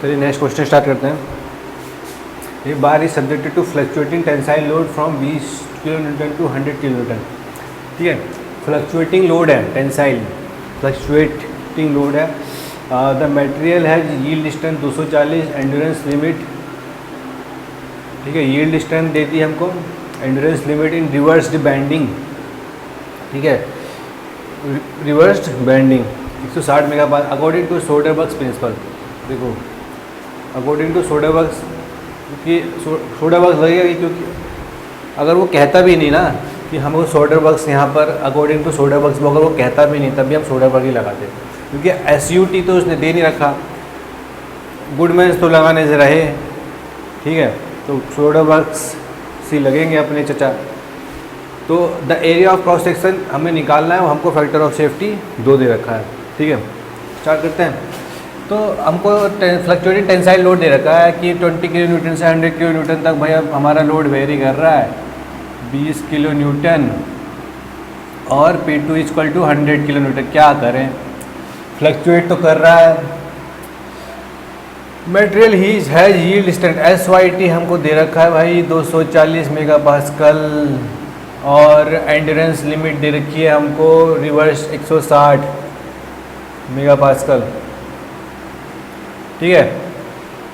चलिए next question start करते हैं। A bar is subjected to fluctuating tensile load from 20 kilo newton to 100 kilo newton. ठीक है, fluctuating load है, tensile fluctuating load है। The material है यील्ड स्ट्रेंथ 240, एंड्योरेंस लिमिट। ठीक है, यील्ड स्ट्रेंथ देती है हमको, endurance limit in reversed bending. ठीक है, reversed bending 160 megapascal according to Soderberg's principle. देखो अकॉर्डिंग टू सोडरबर्ग्स, क्योंकि सोडरबर्ग्स लगेगा क्योंकि अगर वो कहता भी नहीं ना कि हमको सोडरबर्ग्स यहाँ पर अकॉर्डिंग टू सोडरबर्ग्स, अगर वो कहता भी नहीं तब भी हम सोडरबर्ग ही लगाते, क्योंकि SUT तो उसने दे नहीं रखा, गुडमैन्स तो लगाने से रहे। ठीक है, तो सोडरबर्ग्स सी लगेंगे अपने चचा। तो the area of cross section हमें निकालना है, वो हमको फैक्टर ऑफ सेफ्टी 2 दे रखा है। ठीक है, स्टार्ट करते हैं। तो हमको फ्लक्चुएटिंग टेंसाइल लोड दे रखा है कि 20 किलो न्यूटन से 100 किलो न्यूटन तक भाई अब हमारा लोड वेरी कर रहा है 20 किलो न्यूटन और P2 equal to 100 kilo Newton. क्या करें, फ्लक्चुएट तो कर रहा है। मटेरियल हीज है यील्ड स्ट्रेंथ SYT हमको दे रखा है भाई 240 मेगापास्कल और एंड्योरेंस लिमिट दे रखी है हमको रिवर्स 160 मेगापास्कल। ठीक है,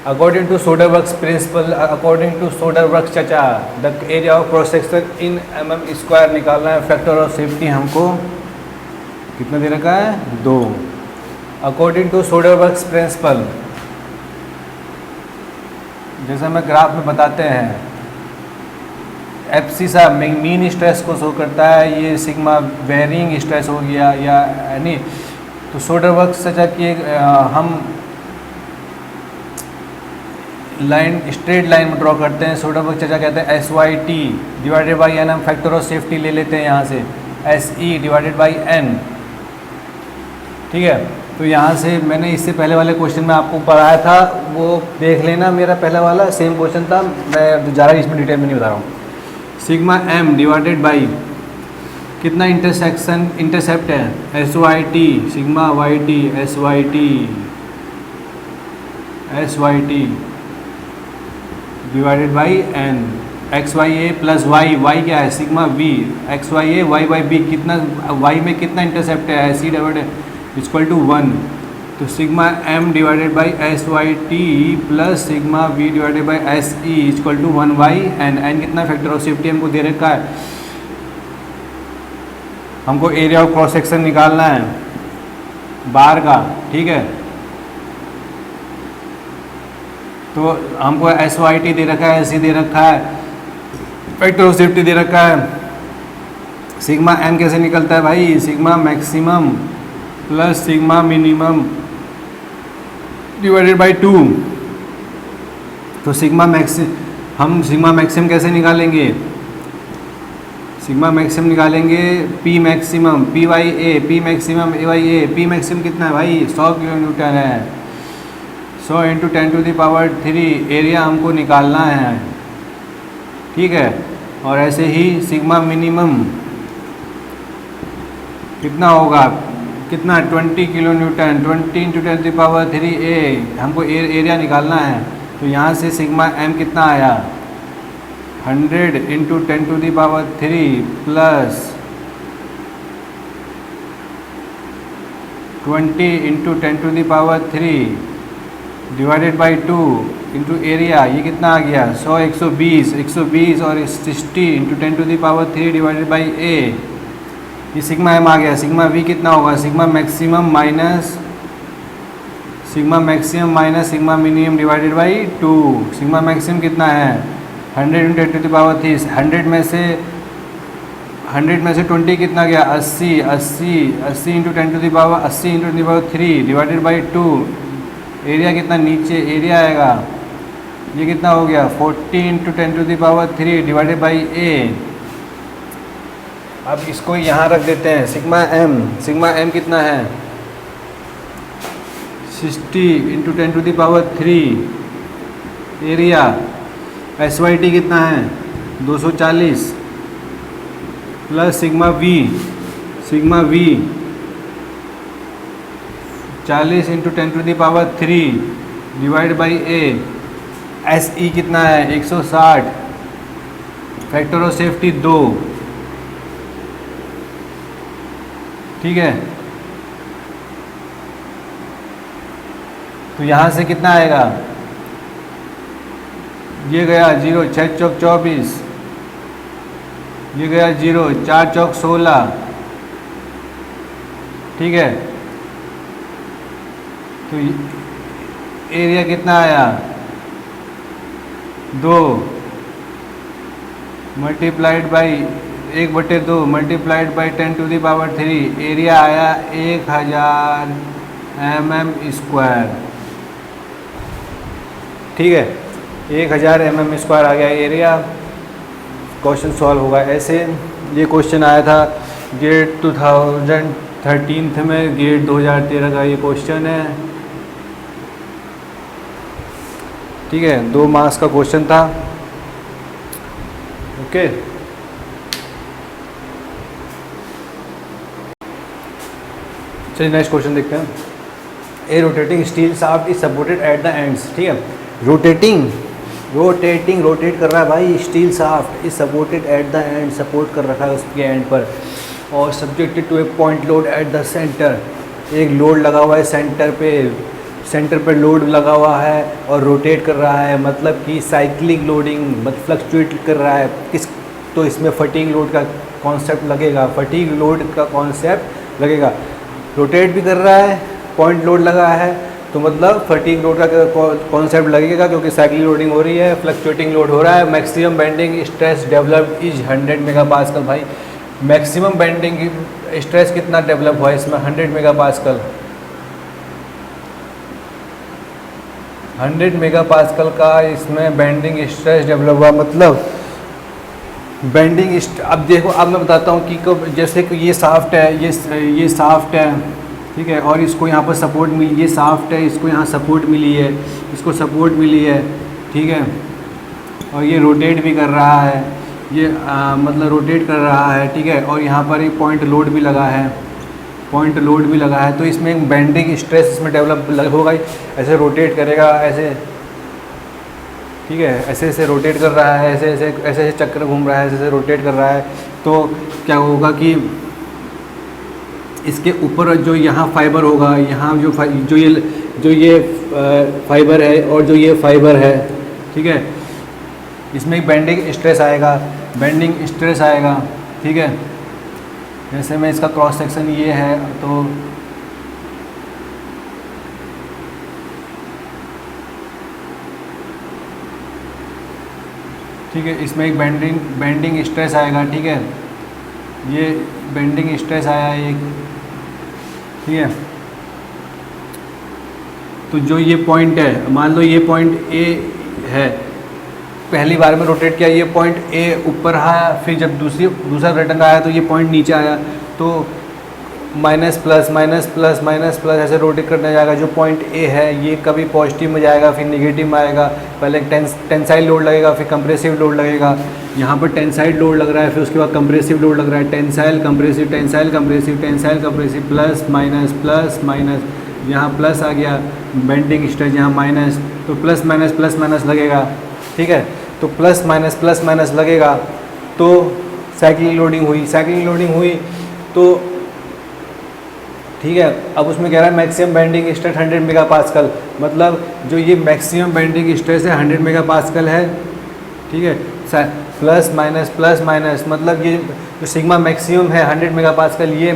according to Soderberg's principle, according to Soderberg's चचा, the area of cross section in mm² निकालना है। फैक्टर ऑफ सेफ्टी हमको कितना दे रखा है 2। अकॉर्डिंग टू सोडरबर्ग्स प्रिंसिपल, जैसा मैं ग्राफ में बताते हैं, FC सा मीन स्ट्रेस को शो करता है, ये सिग्मा वेरिंग स्ट्रेस हो गया या नहीं। तो सोडरबर्ग्स चचा की हम लाइन स्ट्रेट लाइन में ड्रॉ करते हैं। सोडरबर्ग चचा कहते हैं SYT डिवाइडेड बाई n, हम फैक्टर ऑफ सेफ्टी ले लेते हैं यहाँ से SE डिवाइडेड बाई n। ठीक है, तो यहाँ से मैंने इससे पहले वाले क्वेश्चन में आपको पढ़ाया था, वो देख लेना, मेरा पहला वाला सेम क्वेश्चन था, मैं ज़्यादा इसमें डिटेल में नहीं बता रहा हूँ। सिग्मा m डिवाइडेड बाई कितना इंटरसेप्ट है SYT, sigma YT SYT divided by n, XYA plus y क्या है सिग्मा V, XYA y/b कितना y में कितना इंटरसेप्ट है SE डिवाइडेड इक्वल टू 1। तो sigma m divided by SYT plus sigma V divided by SE equal to 1/n। n कितना factor of safety हमको दे रखा है, हमको एरिया ऑफ क्रॉस सेक्शन निकालना है बार का। ठीक है, तो हमको SYT दे रखा है, SE दे रखा है, फैक्टर ऑफ सेफ्टी दे रखा है। सिग्मा m कैसे निकलता है भाई, sigma maximum plus sigma minimum divided by 2। तो हम सिग्मा मैक्सिमम कैसे निकालेंगे, सिग्मा मैक्सिमम निकालेंगे P maximum P maximum AYA। P maximum कितना है भाई 100 किलो न्यूटन है, 100 इंटू 10⁻³ एरिया हमको निकालना है। ठीक है, और ऐसे ही सिग्मा मिनिमम कितना होगा, कितना 20 किलो न्यूटन, 20 इंटू 10⁻³ हमको एरिया निकालना है। तो यहाँ से सिग्मा m कितना आया 100 into 10⁻³ plus 20 into 10⁻³ divided by 2 into area, ये कितना आ गया 100 120 और 60 इंटू 10⁻³ डिवाइडेड बाई a। ये सिग्मा m आ गया। सिग्मा v कितना होगा, sigma maximum minus sigma minimum divided by 2। Sigma maximum कितना है 100 इंटू 10⁻³ 100 में से 20 कितना गया 80 इंटू 10⁻³ डिवाइडेड बाई 2। एरिया कितना नीचे एरिया आएगा, ये कितना हो गया 40 इंटू 10⁻³ डिवाइडेड बाई a। अब इसको यहाँ रख देते हैं। सिग्मा m कितना है 60 इंटू 10⁻³ एरिया। SYT कितना है 240 plus sigma V 40 into 10⁻³ divide by A, S E कितना है 160, फैक्टर ऑफ सेफ्टी 2, ठीक है। तो यहाँ से कितना आएगा, ये गया 0, 6 चौक 24, ये गया 0, 4 चौक 16, ठीक है। तो एरिया कितना आया 2 multiplied by 1/2 multiplied by 10⁻³ area आया 1000 mm², ठीक है। 1000 mm² आ गया एरिया। क्वेश्चन सॉल्व होगा ऐसे। ये क्वेश्चन आया था गेट 2013 में, गेट 2013 का ये क्वेश्चन है, ठीक है। 2 मार्क्स का क्वेश्चन था, ओके। चलिए नेक्स्ट क्वेश्चन देखते हैं। A rotating steel shaft is supported at the ends, ठीक है। रोटेट कर रहा है भाई, steel shaft is supported at the end, support कर रखा है उसके एंड पर, और subjected to a point load at the centre, एक लोड लगा हुआ है सेंटर पे लोड लगा हुआ है और रोटेट कर रहा है, मतलब कि साइक्लिंग लोडिंग, मतलब फ्लक्चुएट कर रहा है किस, तो इसमें फटीग लोड का कॉन्सेप्ट लगेगा, फटीग लोड का कॉन्सेप्ट लगेगा। रोटेट भी कर रहा है, पॉइंट लोड लगा है, तो मतलब फटीग लोड का कॉन्सेप्ट लगेगा, क्योंकि साइक्लिंग लोडिंग हो रही है, फ्लक्चुएटिंग लोड हो रहा है। Maximum bending stress developed is 100 megapascal. भाई मैक्सिमम बेंडिंग स्ट्रेस कितना डेवलप हुआ है इसमें, 100 मेगापास्कल। 100 मेगापास्कल का इसमें बेंडिंग स्ट्रेस डेवलप हुआ, मतलब बेंडिंग। अब देखो, अब मैं बताता हूँ कि जैसे कि ये शाफ्ट है, ये शाफ्ट है, ठीक है, और इसको यहाँ पर सपोर्ट मिली, ये शाफ्ट है, इसको यहाँ सपोर्ट मिली है, इसको सपोर्ट मिली है, ठीक है, और ये रोटेट भी कर रहा है, ये मतलब रोटेट कर रहा है, ठीक है, और यहाँ पर एक पॉइंट लोड भी लगा है, तो इसमें एक बेंडिंग स्ट्रेस इसमें डेवलप होगा, ऐसे रोटेट करेगा, ऐसे, ठीक है, ऐसे रोटेट कर रहा है, ऐसे चक्कर घूम रहा है, ऐसे रोटेट कर रहा है, तो क्या होगा कि इसके ऊपर जो यहाँ फाइबर होगा, यहाँ जो ये फाइबर है और जो ये फाइबर है, ठीक है, इसमें एक बेंडिंग स्ट्रेस आएगा, ठीक है। जैसे में इसका क्रॉस सेक्शन ये है, तो ठीक है, इसमें एक बेंडिंग स्ट्रेस आएगा, ठीक है, ये बेंडिंग स्ट्रेस आया एक, ठीक है। तो जो ये पॉइंट है, मान लो ये पॉइंट ए है, पहली बार में रोटेट किया, ये पॉइंट ए ऊपर आया, फिर जब दूसरा रिटर्न आया तो ये पॉइंट नीचे आया, तो माइनस प्लस ऐसे रोटेट करने जाएगा। जो पॉइंट ए है ये कभी पॉजिटिव में जाएगा, फिर नेगेटिव में आएगा, पहले टेंसाइल लोड लगेगा, फिर कंप्रेसिव लोड लगेगा। यहाँ पर टेंसाइल लोड लग रहा है, फिर उसके बाद कंप्रेसिव लोड लग रहा है, टेंसाइल कंप्रेसिव, प्लस माइनस, यहाँ प्लस आ गया, बेंडिंग स्ट्रेस यहाँ माइनस, तो प्लस माइनस लगेगा, ठीक है। तो प्लस माइनस लगेगा, तो साइक्लिंग लोडिंग हुई, तो ठीक है। अब उसमें कह रहा है मैक्सिमम बेंडिंग स्ट्रेस 100 मेगापास्कल, मतलब जो ये मैक्सिमम बेंडिंग स्ट्रेस है 100 मेगापास्कल है, ठीक है। प्लस माइनस मतलब ये जो सिग्मा मैक्सिमम है 100 मेगापास्कल, ये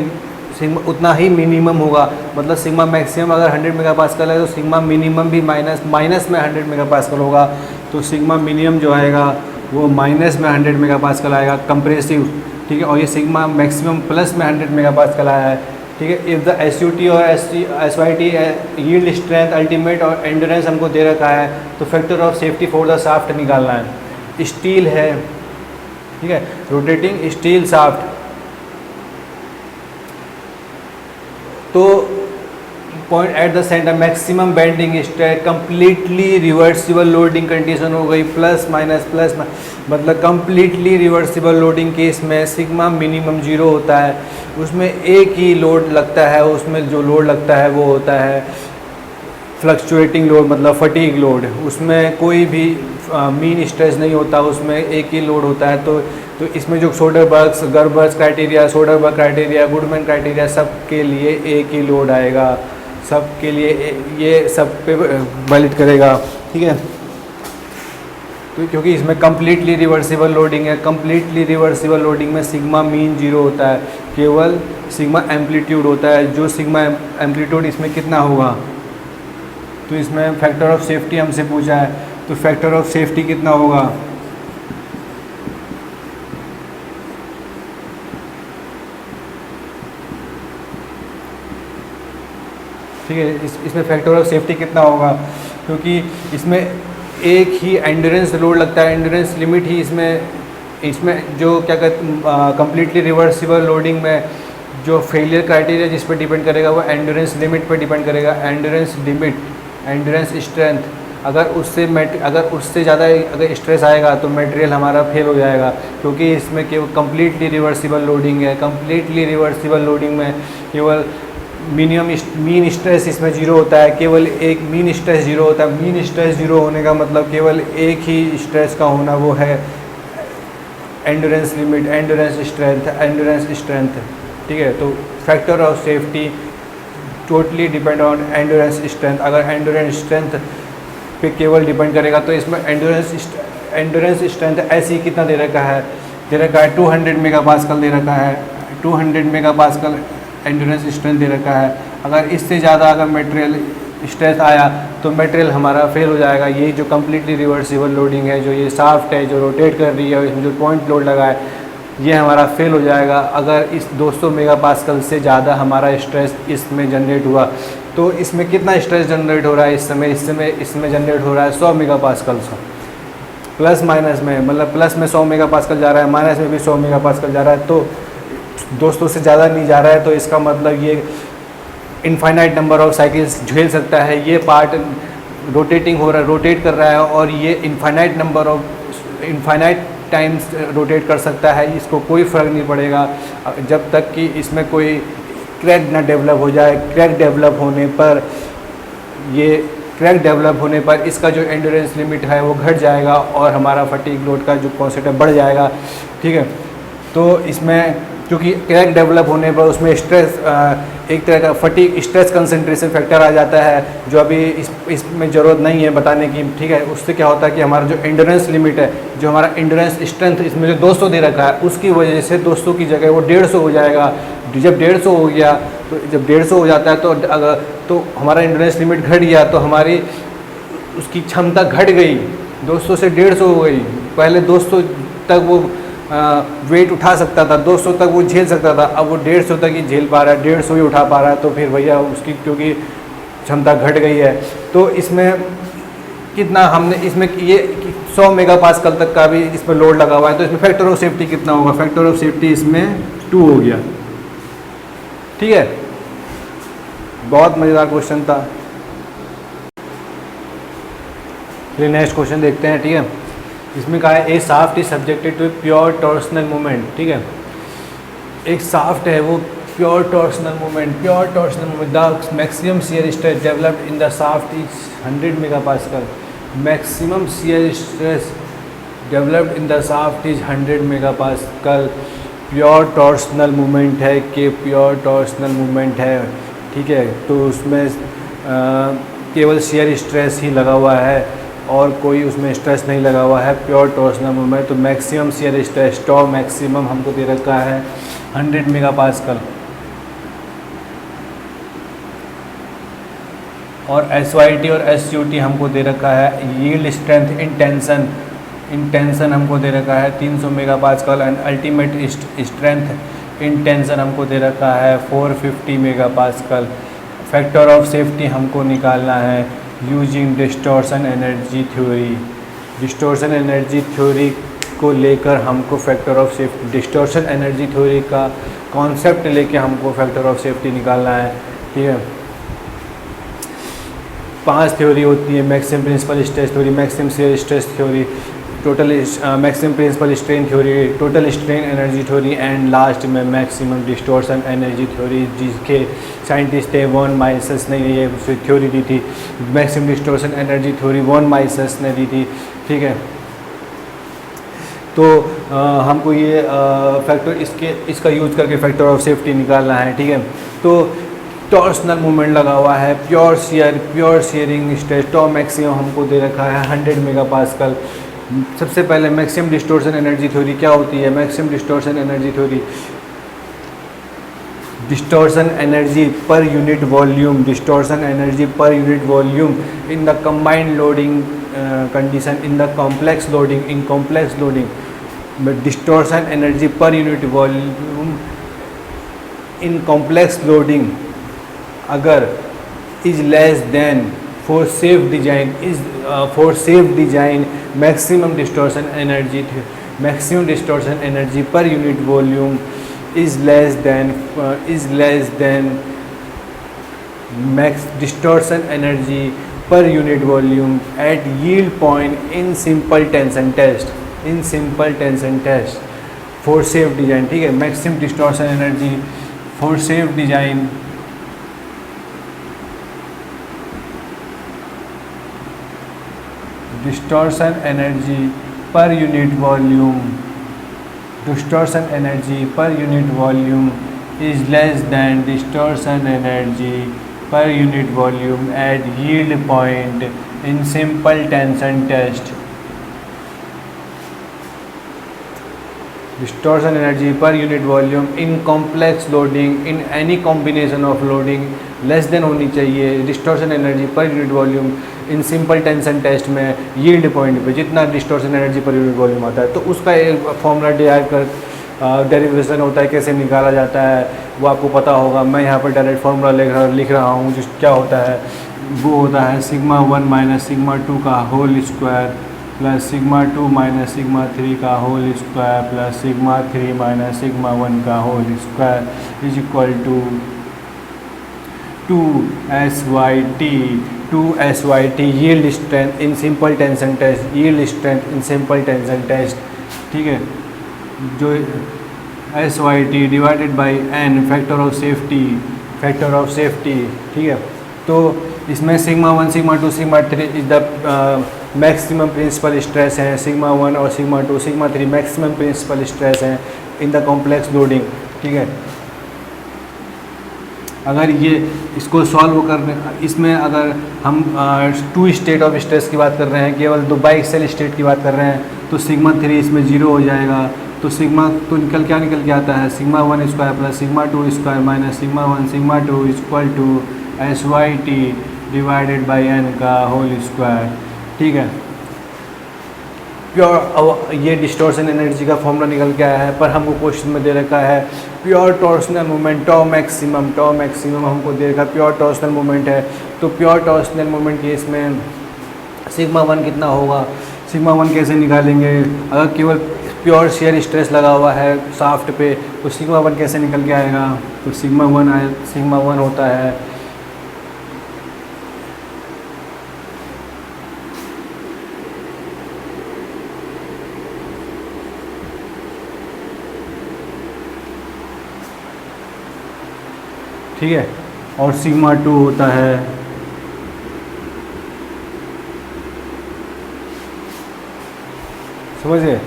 सिग्मा उतना ही मिनिमम होगा, मतलब सिग्मा मैक्सिमम अगर 100 मेगापास्कल है तो सिग्मा मिनिमम भी माइनस में 100 मेगापास्कल होगा, तो सिग्मा मिनिमम जो आएगा वो माइनस में 100 मेगापास्कल आएगा कंप्रेसिव, ठीक है। और ये सिग्मा मैक्सिमम प्लस में 100 मेगापास्कल आया है, ठीक है। इफ़ द SUT और SYT यील्ड स्ट्रेंथ अल्टीमेट और एंड्योरेंस हमको दे रखा है, तो factor of safety for the shaft निकालना है। स्टील है, ठीक है, रोटेटिंग स्टील शाफ्ट, तो point eight the centre maximum bending stress, completely reversible loading condition हो गई, प्लस माइनस मतलब कंप्लीटली रिवर्सिबल लोडिंग केस में सिग्मा मिनिमम 0 होता है, उसमें एक ही लोड लगता है, उसमें जो लोड लगता है वो होता है फ्लक्चुएटिंग लोड मतलब फटीग लोड, उसमें कोई भी मीन स्ट्रेस नहीं होता, उसमें एक ही लोड होता है। तो इसमें जो Soderberg's Gerber's criteria, Soderberg criteria, Goodman criteria, सब के लिए एक ही लोड आएगा, सब के लिए ये सब पे वैलिड करेगा, ठीक है। तो क्योंकि इसमें कम्प्लीटली रिवर्सिबल लोडिंग है, कम्प्लीटली रिवर्सिबल लोडिंग में सिग्मा मीन जीरो होता है, केवल सिग्मा एम्पलीट्यूड होता है। जो सिग्मा एम्पलीट्यूड इसमें कितना होगा, तो इसमें फैक्टर ऑफ सेफ्टी हमसे पूछा है, तो फैक्टर ऑफ सेफ्टी कितना होगा, ठीक है। इसमें फैक्टर ऑफ सेफ्टी कितना होगा, क्योंकि इसमें एक ही एंड्योरेंस लोड लगता है, एंड्योरेंस लिमिट ही इसमें जो क्या कहते कम्प्लीटली रिवर्सिबल लोडिंग में जो फेलियर क्राइटेरिया जिस पर डिपेंड करेगा वो एंड्योरेंस लिमिट पर डिपेंड करेगा। एंड्योरेंस लिमिट, एंड्योरेंस स्ट्रेंथ, अगर उससे ज़्यादा अगर स्ट्रेस आएगा तो मटेरियल हमारा फेल हो जाएगा, क्योंकि इसमें केवल कम्प्लीटली रिवर्सिबल लोडिंग है। कम्प्लीटली रिवर्सिबल लोडिंग में केवल मीन स्ट्रेस इसमें जीरो होता है, केवल एक मीन स्ट्रेस जीरो होता है। मीन स्ट्रेस जीरो होने का मतलब केवल एक ही स्ट्रेस का होना, वो है एंड्योरेंस लिमिट, एंड्योरेंस स्ट्रेंथ, ठीक है। तो factor of safety totally depend on endurance strength. अगर एंड्योरेंस स्ट्रेंथ पे केवल डिपेंड करेगा तो इसमें एंड्योरेंस स्ट्रेंथ ऐसी कितना दे रखा है, 200 मेगापास्कल दे रखा है, 200 मेगापास्कल एंड्योरेंस स्ट्रेंथ दे रखा है। अगर इससे ज़्यादा अगर मटेरियल स्ट्रेस आया तो मटेरियल हमारा फेल हो जाएगा। ये जो कम्प्लीटली रिवर्सिबल लोडिंग है, जो ये शाफ्ट है जो रोटेट कर रही है, इसमें जो पॉइंट लोड लगा है, ये हमारा फेल हो जाएगा अगर इस 200 मेगापास्कल से ज़्यादा हमारा स्ट्रेस इसमें जनरेट हुआ। तो इसमें कितना स्ट्रेस जनरेट हो रहा है इसमें जनरेट हो रहा है 100 मेगापास्कल। प्लस माइनस में मतलब प्लस में 100 मेगापास्कल जा रहा है, माइनस में भी 100 मेगापास्कल जा रहा है, तो 200 से ज़्यादा नहीं जा रहा है। तो इसका मतलब ये इनफाइनाइट नंबर ऑफ साइकिल्स झेल सकता है। ये पार्ट रोटेट कर रहा है और ये इनफाइनाइट टाइम्स रोटेट कर सकता है। इसको कोई फ़र्क नहीं पड़ेगा जब तक कि इसमें कोई क्रैक ना डेवलप हो जाए। क्रैक डेवलप होने पर इसका जो एंड्योरेंस लिमिट है वो घट जाएगा और हमारा फटीग लोड का जो कॉन्सेप्ट है बढ़ जाएगा, ठीक है। तो इसमें क्योंकि क्रैक डेवलप होने पर उसमें स्ट्रेस एक तरह का फटीग स्ट्रेस कंसंट्रेशन फैक्टर आ जाता है, जो अभी इसमें ज़रूरत नहीं है बताने की, ठीक है। उससे क्या होता है कि हमारा जो एंड्योरेंस लिमिट है, जो हमारा एंड्योरेंस स्ट्रेंथ इसमें जो 200 दे रखा है, उसकी वजह से 200 की जगह वो 150 हो जाएगा। जब 150 हो गया तो जब 150 हो जाता है तो हमारा एंड्योरेंस लिमिट घट गया, तो हमारी उसकी क्षमता घट गई, 200 से 150 हो गई। पहले 200 तक वो वेट उठा सकता था, 200 तक वो झेल सकता था, अब वो 150 तक ही झेल पा रहा है, 150 ही उठा पा रहा है। तो फिर भैया उसकी क्योंकि क्षमता घट गई है, तो इसमें कितना हमने इसमें ये 100 मेगापास्कल तक का भी इसमें लोड लगा हुआ है। तो इसमें फैक्टर ऑफ सेफ्टी कितना होगा, फैक्टर ऑफ सेफ्टी इसमें 2 हो गया, ठीक है। बहुत मज़ेदार क्वेश्चन था। फिर नेक्स्ट क्वेश्चन देखते हैं, ठीक है। इसमें कहा है a shaft is subjected to pure torsional movement, ठीक है। एक साफ्ट है वो pure torsional movement, the maximum shear stress developed in the shaft is 100 megapascal. Maximum shear stress developed in the shaft is 100 megapascal. Pure torsional movement है कि pure torsional movement है, ठीक है। तो उसमें केवल शियर स्ट्रेस ही लगा हुआ है और कोई उसमें स्ट्रेस नहीं लगा हुआ है, प्योर टॉर्सनल मूवमेंट। तो मैक्सिमम शियर स्ट्रेस टॉ मैक्सिमम हमको दे रखा है 100 मेगापास्कल और SYT और SUT हमको दे रखा है। यील्ड स्ट्रेंथ इन टेंशन हमको दे रखा है 300 megapascal and ultimate strength in tension हमको दे रखा है 450 मेगापास्कल। फैक्टर ऑफ सेफ्टी हमको निकालना है using distortion energy theory. Distortion energy theory को लेकर हमको factor of safety, distortion energy theory का कॉन्सेप्ट लेके हमको फैक्टर ऑफ सेफ्टी निकालना है, ठीक है। 5 थ्योरी होती है, maximum principal stress theory, maximum shear stress theory, total maximum principal strain theory, total strain energy theory and last में मैक्सिमम डिस्टॉर्शन एनर्जी थ्योरी, जिसके साइंटिस्ट थे वॉन माइसेस ने ये थ्योरी दी थी। Maximum distortion energy theory von Mises ने दी थी, ठीक है। तो हमको ये फैक्टर इसका यूज़ करके फैक्टर ऑफ सेफ्टी निकालना है, ठीक है। तो टॉर्सनल मूवमेंट लगा हुआ है, प्योर शेयरिंग स्ट्रेस, टॉ मैक्सिमम हमको दे रखा है 100 मेगापास्कल। सबसे पहले मैक्सिमम डिस्टॉर्शन एनर्जी थ्योरी क्या होती है? Maximum distortion energy theory, distortion energy per unit volume, distortion energy per unit volume in the combined loading condition, in the complex loading, in complex loading, distortion energy per unit volume in complex loading अगर is less than for safe design maximum distortion energy per unit volume is less than max distortion energy per unit volume at yield point in simple tension test for safe design, ठीक है। maximum distortion energy for safe design distortion energy per unit volume, distortion energy per unit volume is less than distortion energy per unit volume at yield point in simple tension test. Distortion energy per unit volume in complex loading in any combination of loading less than होनी चाहिए distortion energy per unit volume in simple tension test में yield point पे जितना distortion energy per unit volume आता है। तो उसका एक फॉर्मूला डिराइव कर डेरिवेशन होता है, कैसे निकाला जाता है वो आपको पता होगा। मैं यहाँ पर डायरेक्ट फार्मूला लिख रहा हूँ, जिस क्या होता है वो होता है सिग्मा 1 माइनस सिग्मा 2 का whole square plus sigma 2 minus sigma 3 का whole square plus sigma 3 minus sigma 1 का whole square is equal to 2SYT yield strength in simple tension test, yield strength in simple tension test, ठीक है। जो SYT divided by n factor of safety, ठीक है। तो इसमें sigma 1 sigma 2 sigma 3 is the maximum principal stress है, sigma 1 और sigma 2 sigma 3 maximum principal stress है इन द कॉम्प्लेक्स लोडिंग, ठीक है। अगर ये इसको सॉल्व करने, इसमें अगर हम 2 स्टेट ऑफ स्ट्रेस की बात कर रहे हैं, केवल 2 बाइक्सेल स्टेट की बात कर रहे हैं, तो सिग्मा 3 इसमें 0 हो जाएगा। तो सिग्मा तो निकल के आता है sigma 1 square plus sigma 2 square minus sigma 1 sigma 2 equal to SYT divided by n का होल स्क्वायर, ठीक है। प्योर ये डिस्टॉर्शन एनर्जी का फॉर्मूला निकल के आया है, पर हमको क्वेश्चन में दे रखा है प्योर टॉर्सनल मोमेंट टॉ मैक्सिमम हमको दे रखा है, प्योर टॉर्सनल मोमेंट है। तो प्योर टॉर्सनल मोमेंट केस में सिग्मा 1 कितना होगा, सिग्मा 1 कैसे निकालेंगे? अगर केवल प्योर शेयर स्ट्रेस लगा हुआ है शाफ्ट पे तो सिग्मा 1 कैसे निकल के आएगा? तो सिग्मा 1 होता है ठीक है, और सिग्मा 2 होता है समझिए।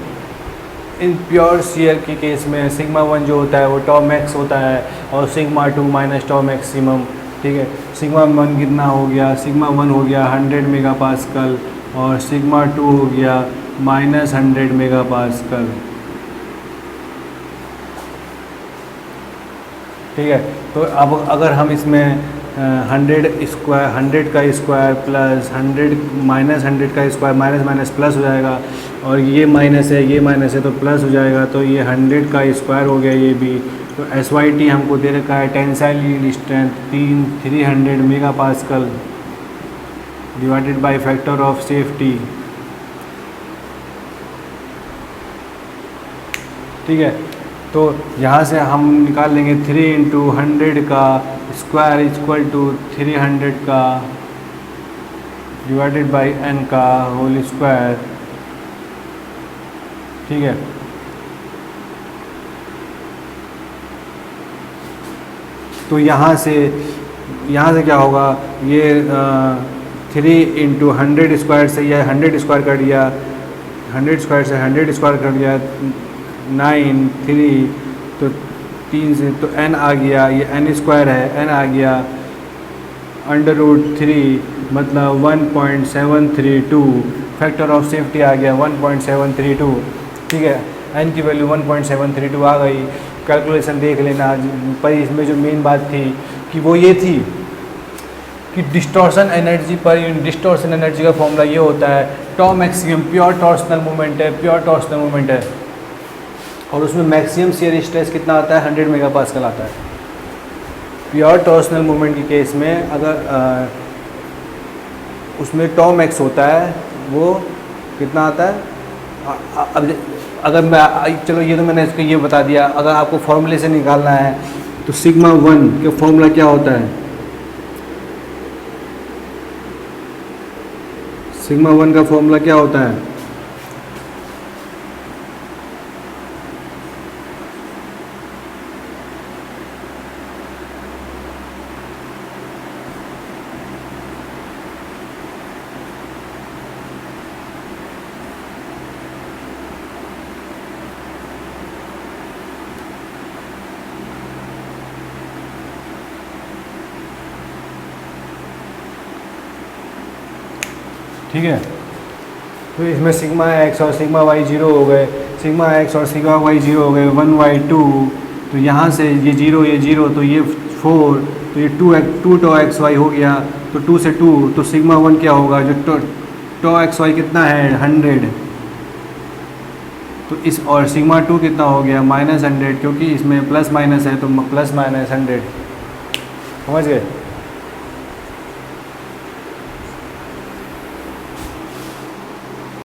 इन प्योर शेयर के केस में सिग्मा 1 जो होता है वो टॉ मैक्स होता है और सिग्मा 2 माइनस टॉ मैक्सिमम, ठीक है। सिग्मा 1 कितना हो गया? सिग्मा 1 हो गया 100 मेगापास्कल और सिग्मा 2 हो गया माइनस 100 मेगापास्कल, ठीक है। तो अब अगर हम इसमें 100 का स्क्वायर प्लस 100 माइनस 100 का स्क्वायर माइनस माइनस प्लस हो जाएगा, और ये माइनस है तो प्लस हो जाएगा, तो ये 100 का स्क्वायर हो गया ये भी। तो SYT हमको दे रखा है tensile yield strength 300 megapascal divided by factor of safety, ठीक है। तो यहाँ से हम निकाल लेंगे 3 इंटू 100 का स्क्वायर इक्वल टू 300 का डिवाइडेड बाई n का होल स्क्वायर ठीक है। तो यहाँ से क्या होगा, ये 3 × 100 से या 100 कर दिया, 100 से 100 कर दिया, 9 3 तो 3 से तो n आ गया, ये n² है, n आ गया, √3 मतलब 1.732, फैक्टर ऑफ सेफ्टी आ गया 1.732। ठीक है, n की वैल्यू 1.732 आ गई। कैलकुलेशन देख लेना। पर इसमें जो मेन बात थी कि वो ये थी कि distortion energy per unit, distortion energy का फॉर्मूला ये होता है टॉ मैक्सिमम, प्योर टॉर्सनल मूवमेंट है, प्योर टॉर्सनल मूवमेंट है, और उसमें मैक्सिमम शियर स्ट्रेस कितना आता है, 100 मेगापास्कल आता है। प्योर टॉर्सनल मूवमेंट के केस में अगर उसमें टॉ मैक्स होता है, वो कितना आता है, अब अगर मैं, चलो ये तो मैंने इसको ये बता दिया, अगर आपको फॉर्मूले से निकालना है तो सिग्मा 1 का फॉर्मूला क्या होता है, सिग्मा 1 का फॉर्मूला क्या होता है, ठीक है। तो इसमें सिग्मा x और सिग्मा y 0 हो गए, सिग्मा x और सिग्मा y 0 हो गए, 1/2, तो यहाँ से ये 0 तो ये 4, तो ये 2 टॉ एक्स वाई हो गया, तो 2 से 2 तो सिग्मा 1 क्या होगा, जो टॉ एक्स वाई कितना है 100, तो इस और सिग्मा 2 कितना हो गया -100, क्योंकि इसमें प्लस माइनस है तो +-100, समझ गए।